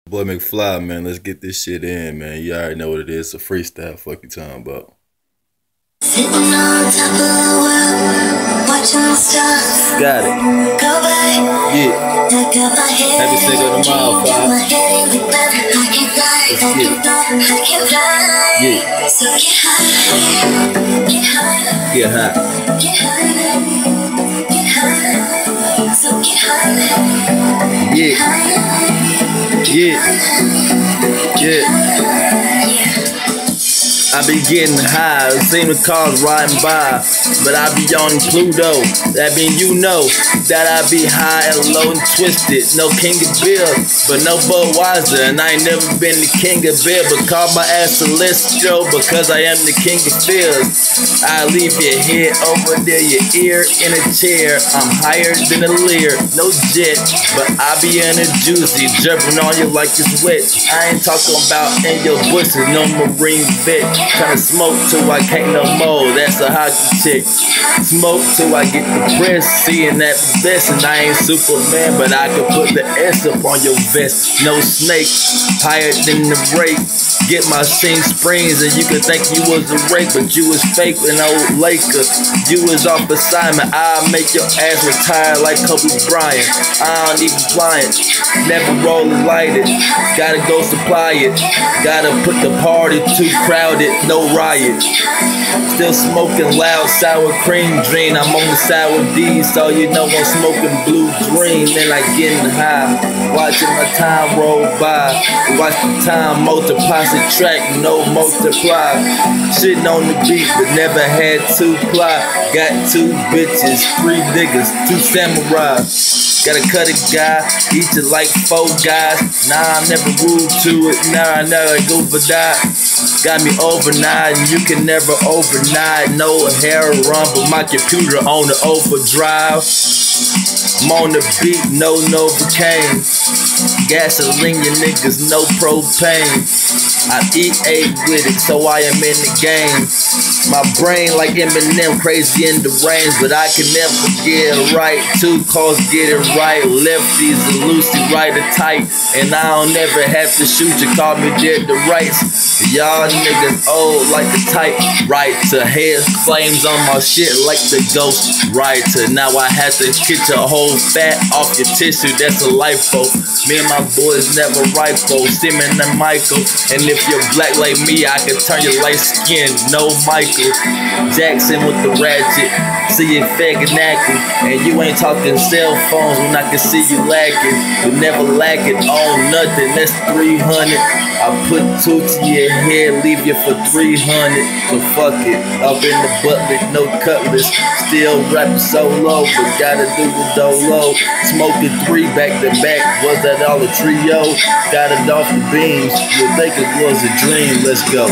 Boy McFly, man, let's get this shit in, man. You already know what it is. It's a freestyle. Fuck you talking about. Sitting on top of the world, watching the stars. Got it. Go by. Yeah. I got my head. Happy single tomorrow, Got my Five. head in the clouds. I can fly. I can fly. I can fly. Yeah. So get high. Get high. Get high. Get high. Get high. So get high. Yeah. Yeah. Yeah. I be getting high, seen the cars riding by, but I be on Pluto. That mean you know that I be high and low and twisted. No King of Bill, but no Budweiser, and I ain't never been the King of Bill, but call my ass Celestial because I am the King of Feels. I leave your head over there, your ear in a chair. I'm higher than a leer, no jet, but I be in a juicy, jumping on you like it's wet. I ain't talking about in your bushes, no Marine vet. Tryna smoke till I can't no more, that's a hockey chick. Smoke till I get depressed, seeing that best. And I ain't Superman, but I can put the S up on your vest. No snake, higher than the rake. Get my Sing Springs and you could think you was a rake, but you was fake an old Laker. You was off assignment, I'll make your ass retire like Kobe Bryant. I don't even fly it, never roll and light it. Gotta go supply it, gotta put the party too crowded, no riot. Still smoking loud sour cream dream. I'm on the sour D, so you know I'm smoking blue dream. Then I getting high, watching my time roll by. Watch the time multiply, subtract, no multiply. Shitting on the beat, but never had to ply. Got 2 bitches, 3 niggas, 2 samurais. Gotta cut a guy, eat it like 4 guys. Nah, I'm never rude to it. Nah, I never go for that. Got me overnight, and you can never overnight. No hair run, but my computer on the overdrive. I'm on the beat, no Novocaine. Gasoline, you niggas, no propane. I eat 8 with it, so I am in the game. My brain like Eminem, crazy in the range, but I can never get it right. 2 cars get it right, lefties and loosey, right or tight. And I don't never have to shoot you, call me dead to rights. Y'all niggas old like the type, right to head flames on my shit like the ghost writer. Now I have to get your whole fat off your tissue, that's a lipo. Me and my boys never rifle, Simon and Michael. And if you're black like me, I can turn your light skin, no Michael Jackson with the ratchet. See you faggot knacking, and you ain't talking cell phones when I can see you lacking. You never lacking on nothing, that's 300. I put 2 to your head, leave you for 300. So fuck it, up in the butler, no cutlass. Still rapping solo, but gotta do the dolo. Smoking 3 back to back, was that all a trio? Got it off the beams, you think it was a dream, let's go.